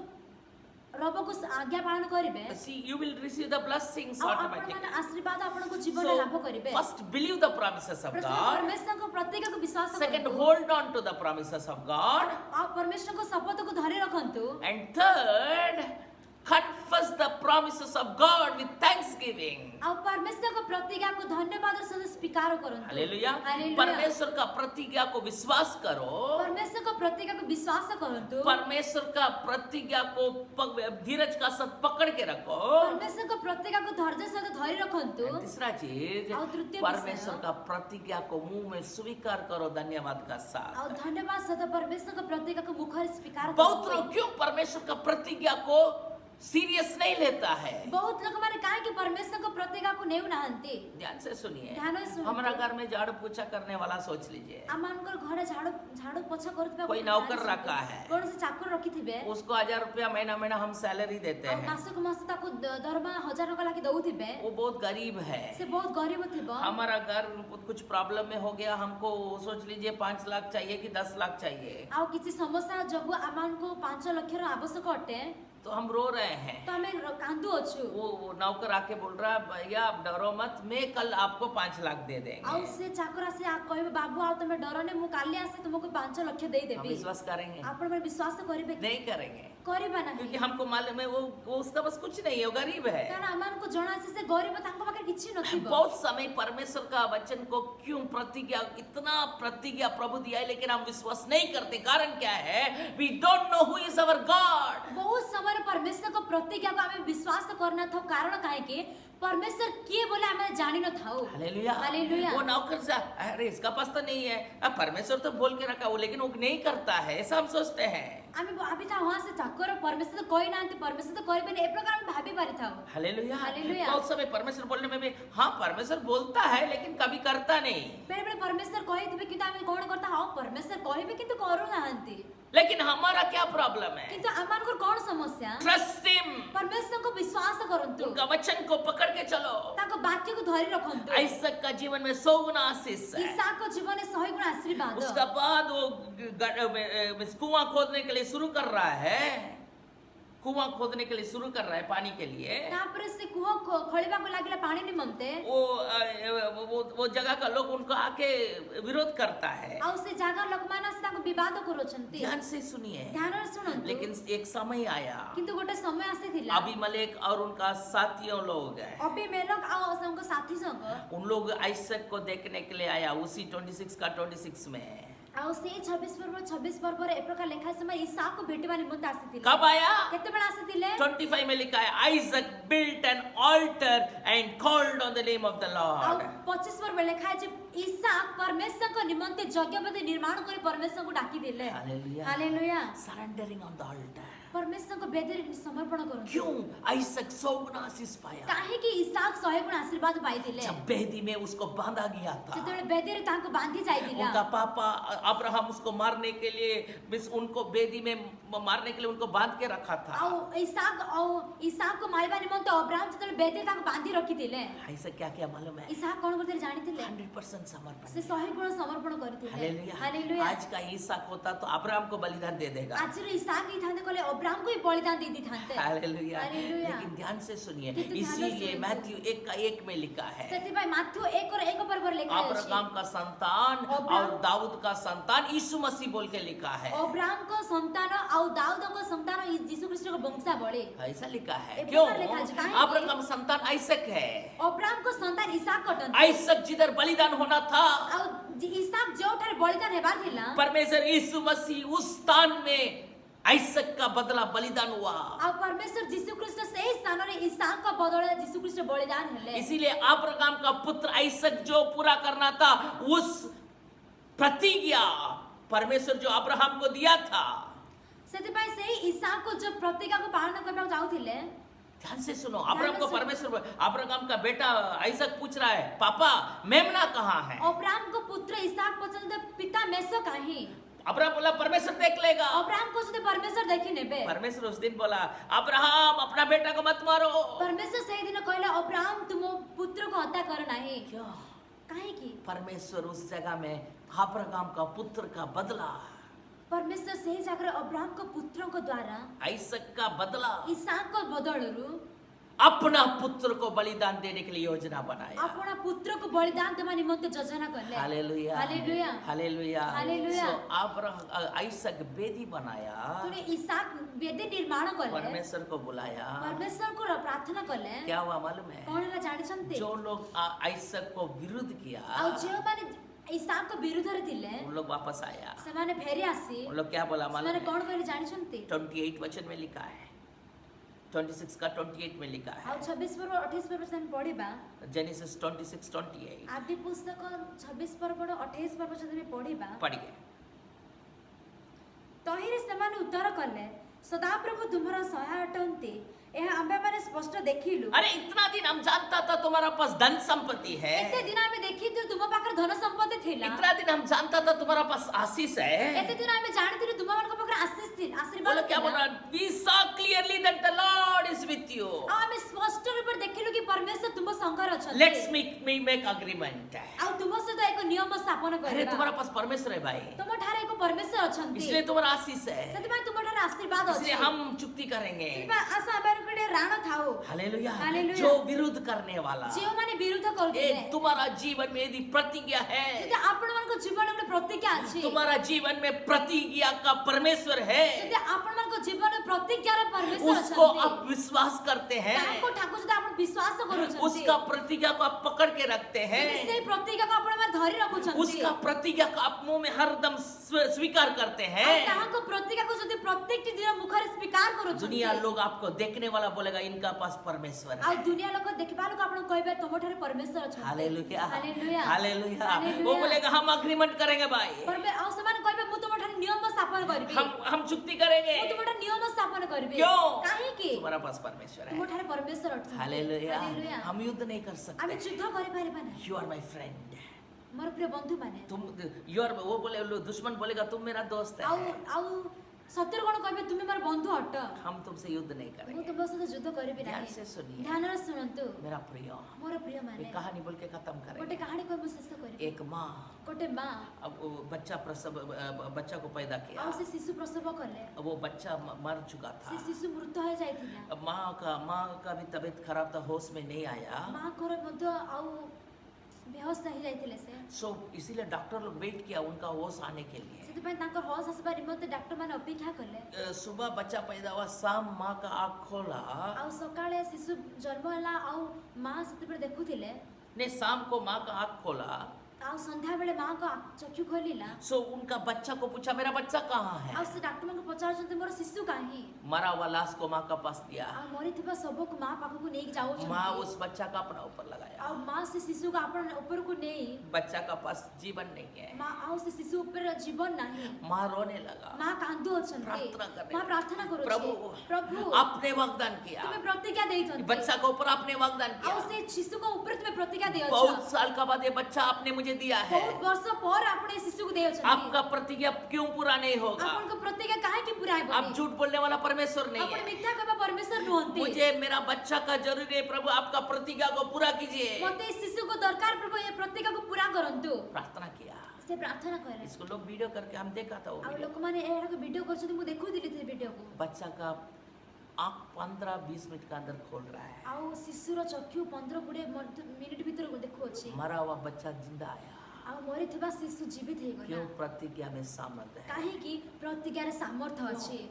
रब को आज्ञा पालन करिवे, see, you will receive the blessings आ आपण automatically. माने आशीर्वाद आपण को जीवन So, लाभ करिवे। first believe the promises of प्रथम God. परमेश्वर को प्रतिज्ञा को विश्वास Second, करंतु। hold on to the promises of God. आ परमेश्वर को शपथ को धरि रखंतु। And third, confess the promises of God with thanksgiving. आ परमेश्वर को प्रतिज्ञा को धन्यवाद से स्वीकार करंतु। हालेलुया। हालेलुया। परमेश्वर का प्रतिज्ञा को विश्वास करो। परमेश्वर को प्रतिज्ञा को विश्वास करंतु। परमेश्वर का प्रतिज्ञा को धीरज का साथ पकड़ के रखो। परमेश्वर को प्रतिज्ञा को धैर्य से धरि रखंतु। तीसरा चीज, और तृतीय परमेश्वर विषय, का प्रतिज्ञा को मुंह में स्वीकार करो धन्यवाद का साथ। और धन्यवाद सदा परमेश्वर को प्रतिज्ञा को मुखर स्वीकार बहुत लोग क्यों परमेश्वर का प्रतिज्ञा को सीरियस नहीं लेता है? बहुत लोग माने काहे कि परमेश्वर को प्रतिज्ञा को नेउ नाहंती। ध्यान से सुनिए। ध्यान से सुनिए। हमारा घर में झाड़ू पोछा करने वाला सोच लीजिए, आमानकर घरे झाड़ू पोछा करतबा कोई नौकर रखा है। कौन से चाकर रखिथिबे, उसको 1000 रुपया महीना हम सैलरी देते और हैं। मासक मास ताको दरमा 1000 टका लागी दउथिबे, वो बहुत गरीब है। से बहुत गरीब थिबो। हमारा घर कुछ प्रॉब्लम में हो गया, हमको सोच लीजिए 5 लाख चाहिए कि 10 लाख चाहिए, आ किछि समस्या जगु आमानको 5 लाख रो आवश्यक अटे, तो हम रो रहे हैं। तो हमें कांदू अछु। वो नौकर आके बोल रहा है भैया आप डरो मत, मैं कल आपको 5 लाख दे आ देंगे। से चाकर से आ कहबे बाबू आ तमे डरने मु काली आसे तुमको 5 लाख दे हम देबी। विश्वास करेंगे? आपण पर विश्वास करिबे नहीं करेंगे, करिबा नाही, क्योंकि हमको मालूम है वो उसका बस कुछ नहीं है, वो गरीब है। कारण आमान को जणा से गरीब तांको पाखे किछि नथिबो। बहुत समय परमेश्वर का वचन को क्यों प्रतिज्ञा, इतना प्रतिज्ञा प्रभु दिया है लेकिन हम विश्वास नहीं करते। कारण क्या है? We don't know who is our God. बहुत समय परमेश्वर को प्रतिज्ञा को हमें विश्वास करना था, कारण काहे कि परमेश्वर के बोले हमें जानी न थाओ। हालेलुया। हालेलुया। वो नौकर से अरे इसका पास तो नहीं है, अब परमेश्वर तो बोल के रखा वो, लेकिन वो नहीं करता है, ऐसा हम सोचते हैं। आमे अभी था वहां से चाकर परमेश्वर तो कोई नांती, परमेश्वर तो कोई बने ए प्रकार हम भाभी पारी थाओ। हालेलुया। हालेलुया। बहुत समय परमेश्वर बोलने में भी हाँ परमेश्वर बोलता है लेकिन कभी करता नहीं। बेले बेले परमेश्वर कहि दिबे किंतु आमे कोन करता हां परमेश्वर कहिबे किंतु करू नाहंती। लेकिन हमारा क्या प्रॉब्लम है? किंतु आमान को कोन समस्या? Trust him. परमेश्वर को विश्वास करंतु, उनका वचन को पकड़ के चलो। ताको वाक्य को धरि रखंतु। आइसक का जीवन में 100 गुना आशीष है। इसहाक को जीवन में 100 गुना आशीर्वाद। उसका बाद वो कुआं खोदने के लिए शुरू कर रहा है, कुआं खोदने के लिए शुरू कर रहा है पानी के लिए। तापर से कुओ खळिबा को लागिला पानी निमंते। वो जगह का लोग उनको आके विरोध करता है। आ से जगह लोकमाना से ताको विवाद करोछंती। ध्यान से सुनिए। ध्यान से सुनंतु। लेकिन एक समय आया, किंतु गोटे समय आसीथिला, अबीमेलेक और उनका साथियों लोग हैं, अबीमेलेक आ संग साथी संग उन लोग आइसक को देखने के लिए आया उसी 26 का 26 में। आ से 26 पर्व रे ए प्रकार लेखा समय इसहाक को भेटबा निमंत आसीथिले। कब आया? केते बेला आसीथिले? 25 में लिखा है आइसक built an altar and called on the name of the uh Lord। 25 पर्व लेखा है जे इसहाक परमेश्वर को निमंत यज्ञवेदी निर्माण करे परमेश्वर को डाकी दिले। Hallelujah. Hallelujah. Surrendering on the altar। परमेश्वर को वेदी समर्पण करो। क्यों? आइसक 100 गुना आशीष पाया। काहे कि इसहाक 100 गुण आशीर्वाद पाई दिले। जब वेदी में उसको बांधा गया था, जेतेबेले वेदी रे ताको बांधी जाई दिला, उनका पापा अब्राहम उसको मारने के लिए उनको वेदी में मारने के लिए उनको बांध के रखा था। आ इसहाक को मारबा निमंत अब्राहम जेतेबेले वेदी ताको बांधी रखी दिले। आइसक क्या क्या मालूम है? इसहाक कोन करते जानि दिले? 100% समर्पण। से 100 गुण समर्पण करथिले। हालेलुया। हालेलुया। आज का इसहाक होता तो अब्राहम को बलिदान दे देगा। आज रे इसहाक ई थाने कोले अब्राहम को ही बलिदान दे दी थांते हालेलुया। हालेलुया। लेकिन ध्यान से सुनिए, किंतु ध्यान से इसीलिए सुनिए। मैथ्यू 1:1 में लिखा है, सेति भाई माथु 1 और 1 पर लिखा है अब्राहम का संतान अब्राहम- और दाऊद का संतान यीशु मसीह बोल के लिखा है। अब्राहम को संतान और दाऊद को संतान यीशु ख्रीष्ट को वंशावली ऐसा लिखा है। ए क्यों? प्रकार लिखा है, काहे? अब्राहम संतान आइसक है। अब्राहम को संतान इसहाक कटन आइसक जिधर बलिदान होना था, और इसहाक जो ठारे बलिदान हेबार थिला परमेश्वर यीशु मसीह उस स्थान में आइसक का बदला बलिदान हुआ। और परमेश्वर यीशु ख्रीष्ट से स्थान रे इसहाक का बदले यीशु ख्रीष्ट बलिदान हेले इसीलिए अब्राहम का पुत्र आइसक जो पूरा करना था, उस प्रतिज्ञा परमेश्वर जो अब्राहम को दिया था। सेति भाई से इसहाक को जो प्रतिज्ञा को पालन करबा जाउथिले ध्यान से सुनो, ध्यान अब्राहम से को सुनो। परमेश्वर, अब्राहम का बेटा आइसक पूछ रहा है, पापा मेमना कहाँ है? अब्राहम को पुत्र इसहाक पसंद पिता मेसो काहे अब्राहम बोला परमेश्वर देख लेगा। अब्राहम को सुते परमेश्वर देखि नेबे परमेश्वर उस दिन बोला, अब्राहम अपना बेटा को मत मारो। परमेश्वर सही दिन कहला अब्राहम तुम पुत्र को हत्या कर नाही क्यों? काहे की परमेश्वर उस जगह में अब्राहम का पुत्र का बदला, परमेश्वर सही जाकर अब्राहम को पुत्रों को द्वारा आइसक का बदला, इसहाक को बदलरू अपना पुत्र को बलिदान देने के लिए योजना बनाया। अपना पुत्र को बलिदान देवा निमंत्रण योजना करले hallelujah, hallelujah hallelujah. Hallelujah. So, Isaac बेदी बनाया, तूने इसहाक वेदी निर्माण करले परमेश्वर को बुलाया। परमेश्वर को प्रार्थना करले क्या हुआ मालूम है? कौन ला जानि छन्ते जो लोग आइसक को विरोध किया, और जो माने इसहाक को विरोध रे थिले उन लोग वापस आया। सेमाने फेरी आसी उन लोग क्या बोला मालूम सेमाने है? कौन करे जानि छन्ते 28 वचन में लिखा है, 26 का 28 में लिखा है, और 26 पर 28 पर हम पढ़िबा जेनेसिस 26:28 आदि पुस्तक 26 पर 28 पर हम पढ़िबा पढ़िए। तहिरे सेमाने उत्तर कले सदाप्रभु तुम्हारा सहाय अटंती यह आंबे माने स्पष्ट देखिलु अरे इतना दिन हम जानता था तुम्हारा पास धन संपत्ति है, एते दिन हमें देखी तुम पाखर धन संपत्ति थिला इतना दिन हम जानता था तुम्हारा पास आशीष है। एते दिन हमें जानथिलु तुम मान को पाखर आशीष थिल बोलो आशीर्वाद क्या बोल रहा है? We saw clearly that the Lord is with you. आ हमें स्पष्ट रूप से देखिलु कि परमेश्वर तुम संगर अछन Let's make agreement. आ तुम सहित एक नियम स्थापन अरे करबा तुम्हारा पास परमेश्वर है भाई, तुम ठारे एक परमेश्वर अछंती इसलिए तुम्हारा आशीष है, सेति तुम ठारे आशीर्वाद इसलिए अछि हम चुक्ति करेंगे। सेति आशा आबार कड़े राण थाओ हालेलुया। हालेलुया। जो विरोध करने वाला, जे माने विरोध करते ए तुम्हारा जीवन में यदि प्रतिज्ञा है, यदि आपण मान को जीवन में प्रतिज्ञा अछि तुम्हारा जीवन में प्रतिज्ञा का परमेश्वर है, यदि आपण मान को जीवन में प्रतिज्ञा रे परमेश्वर उसको अछंती आप विश्वास करते हैं, ताको ठाकुर जदि आपण विश्वास करू छथि उसका प्रतिज्ञा को आप पकड़ के रखते हैं, से प्रतिज्ञा को आपण में धरि रखु छथि उसका प्रतिज्ञा को आप मुंह में हरदम स्वीकार करते हैं। ताको प्रतिज्ञा को जदि प्रत्येक दिन मुखर स्वीकार करू छथि दुनिया लोग आपको देखने वाला बोलेगा इनका पास परमेश्वर आ है। दुनिया लोग देखबा लोग आपण कहबे तुम ठारे परमेश्वर अछंती हालेलुया, हालेलुया हालेलुया। हालेलुया। वो बोलेगा हम अग्रीमेंट करेंगे भाई, परमे आ समान कहबे मु तुम ठारे नियम स्थापन करबी हम चुक्ति करेंगे। मु तुम ठारे नियम स्थापन करबी क्यों? काहे की तुम्हारा पास परमेश्वर तुम है। ठारे परमेश्वर अछंती हालेलुया। हालेलुया हम युद्ध नहीं कर आमे सकते। युद्ध करि पारिबा ना यू आर माय फ्रेंड। मोर प्रिय बंधु माने तुम यू आर, वो बोले दुश्मन बोलेगा तुम मेरा दोस्त आउ है, आउ सत्यर कोन कहबे तुमे मोर बंधु हट हम तुमसे युद्ध नहीं मु करेंगे। तुम सहित युद्ध करबी ध्यान नाही से सुनिए ध्यान रे सुनंतु मेरा प्रिय, मोर प्रिय ये माने कहानी बोल के खत्म गोटे करेंगे। कहानी को मु शेष करबी एक माँ, गोटे मां अब वो बच्चा को पैदा किया, आउ से शिशु प्रसव करले अब वो बच्चा मर चुका से था। शिशु मृत्यु हो जाइथिला अब माँ का भी तबीयत खराब था, होश में नहीं आया। मां कर मध्य आउ बेहोश रही जाइथिले से सो इसीलिए डॉक्टर लोग वेट किया उनका होश आने के लिए। सेति पय तांकर होश आसबा निमंते डॉक्टर माने अपेक्षा करले सुबह बच्चा पैदा हुआ, शाम माँ का आँख खोला, आउ सकाळे शिशु जन्म होला आउ मां सेति पर देखुथिले ने शाम को माँ का आँख खोला। आउ संध्या बेले मां को चक्षु खोलिला सो उनका बच्चा को पूछा मेरा बच्चा कहाँ है? आउ से डॉक्टर माने पचारछन्ते मोर शिशु काहे मरा हुआ लाश को माँ का पास दिया। आ मरिथिबा सबको मां पाखु नेक जाउ माँ उस बच्चा का अपना ऊपर लगाया। आ मां से शिशु का अपन ऊपर को नहीं बच्चा का पास जीवन नहीं है। मां आउ से शिशु ऊपर जीवन नहीं माँ रोने लगा, मां कांदो अछन्ते प्रार्थना करने मां प्रार्थना करू प्रभु, प्रभु आपने वाग्दान किया, तुम्हें प्रतिज्ञा देइछन्ते बच्चा के ऊपर आपने वाग्दान आउ किया, से शिशु को ऊपर तुम्हें प्रतिज्ञा देइछ बहुत साल का बाद ये बच्चा आपने मुझे दिया है, बहुत वर्ष पर आपने शिशु को देइछन्ते आपका प्रतिज्ञा क्यों पूरा नहीं होगा? आपन को प्रतिज्ञा काहे की पूरा है आप झूठ बोलने वाला परमेश्वर नहीं अपन है। मिथ्या कहबा परमेश्वर नुहंती मुझे मेरा बच्चा का जरूरी है, प्रभु आपका प्रतिज्ञा को पूरा कीजिए। मते इस शिशु को दरकार प्रभु ये प्रतिज्ञा को पूरा करंतु प्रार्थना किया, से प्रार्थना करे इसको लोग वीडियो करके हम देखा था वो आ वीडियो। लोक माने एड़ा को वीडियो करछथि मु देखुथिली से वीडियो को बच्चा का आँख 15-20 मिनट के अंदर खोल रहा है, आ शिशुर चक्षु 15-20 मिनिट भीतर को देखु अछि मरा हुआ बच्चा जिंदा आया। आ मरिथिबा शिशु जीवित हे क्यों? गला प्रतिज्ञा में सामर्थ्य है, काहे कि प्रतिज्ञार सामर्थ्य अछि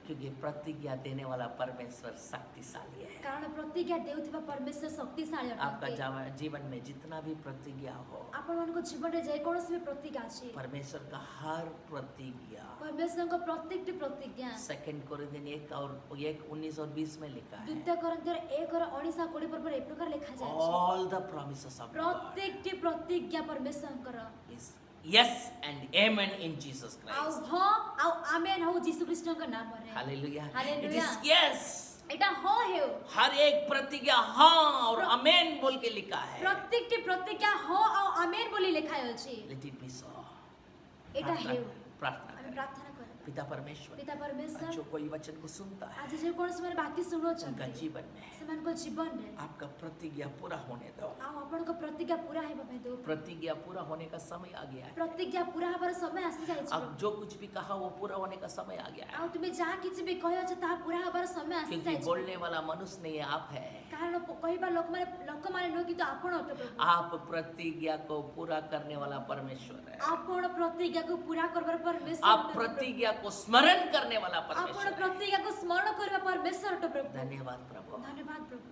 क्योंकि प्रतिज्ञा देने वाला परमेश्वर शक्तिशाली है। कारण प्रतिज्ञा देउथिबा परमेश्वर शक्तिशाली आपका अटते जीवन में जितना भी प्रतिज्ञा हो, आपण मानको जीवन रे जे कोनोसी भी प्रतिज्ञा अछि परमेश्वर का हर प्रतिज्ञा परमेश्वर को प्रत्येकटी प्रतिज्ञा 2 कोरिन्थियन 1:19 और 20 में लिखा है। द्वितीय कोरिन्थियर 1:19-20 पर ए प्रकार लिखा जाय All the promises of God प्रत्येकटी प्रतिज्ञा परमेश्वरଙ୍କର is yes and amen in Jesus आउ Christ. ह आउ आमेन हो यीशु कृष्णଙ୍କ नामରେ Hallelujah. It Hallelujah. is yes. एटा ह हेउ हर एक प्रतिज्ञा हाँ और अमेन बोल के लिखा है। प्रत्येकटी प्रतिज्ञा ह आउ आमेन बोली लिखाय अछि Let it be so. एटा हेउ प्रार्थना हामी करें। प्रार्थना करू पिता परमेश्वर, पिता परमेश्वर जो कोई वचन को सुनता है आज जे कोन समय बाकी सुनो उनका छथि जीवन में सेमानको जीवन रे आपका प्रतिज्ञा पूरा होने दो। आउ आपनको प्रतिज्ञा पूरा हेबा ପାଇଁ दो प्रतिज्ञा पूरा होने का समय आ गया है। प्रतिज्ञा पूरा हबार समय आसी जाय छै अब जो कुछ भी कहा वो पूरा होने का समय आ गया है, आउ तुमे जहाँ किछि भी कहयो छ ता पूरा हबार समय आसी क्योंकि जाय छै बोलने वाला मनुष्य नहीं है, आप है। कारण कहबा लोक माने न कि आपण अट प्रभु आप प्रतिज्ञा को पूरा करने वाला परमेश्वर है। आपण प्रतिज्ञा को पूरा करबार परमेश्वर आप प्रतिज्ञा को स्मरण करने वाला आपण परमेश्वर है। प्रतिज्ञा को स्मरण करबा परमेश्वर अट प्रभु धन्यवाद प्रभु। धन्यवाद प्रभु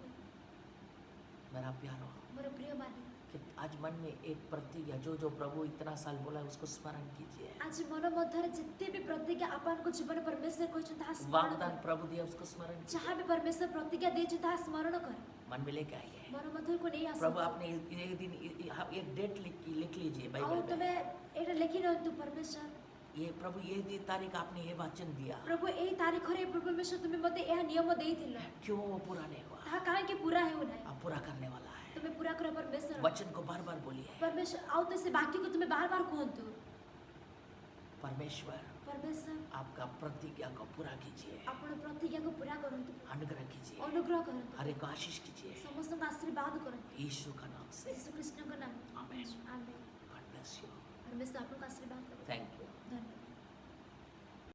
मेरा प्यारो, मोर प्रिय माने कि आज मन में एक प्रतिज्ञा जो प्रभु इतना साल बोला है उसको स्मरण कीजिए। आज मन मध्यरे जिते भी प्रतिज्ञा आपण को जीवन परमेश्वर कहछ ता स्मरण वाग्दान कर प्रभु दिया उसको स्मरण कीजिए। जहाँ भी परमेश्वर प्रतिज्ञा दे ता स्मरण कर मन में लेके आइए। मन मध्य को नहीं आस प्रभु आपने एक दिन एक डेट लिख लीजिए आउ बाइबल में। तमे एटा लेखि नंतु परमेश्वर ये प्रभु ये तारीख आपने ये वचन दिया, प्रभु एही तारीख रे परमेश्वर तुमे मते एहा नियम देइथिलो क्यों वो पूरा नहीं हुआ? ता काहे के पूरा हेउ नाही अब पूरा करने वाला है। तुमे पूरा करो परमेश्वर वचन को बार बार बोलिए। परमेश्वर आउ तो से बाकी को तुम्हें बार बार कहतु परमेश्वर परमेश्वर आपका प्रतिज्ञा को पूरा कीजिए, आपण प्रतिज्ञा को पूरा करंतु अनुग्रह कीजिए, अनुग्रह करंतु हर एक को आशीष कीजिए समस्त को आशीर्वाद करंतु यीशु का नाम से। यीशु कृष्ण का नाम आमेन। आमेन गॉड ब्लेस यू। परमेश्वर आपको आशीर्वाद करो थैंक यू। धन्यवाद।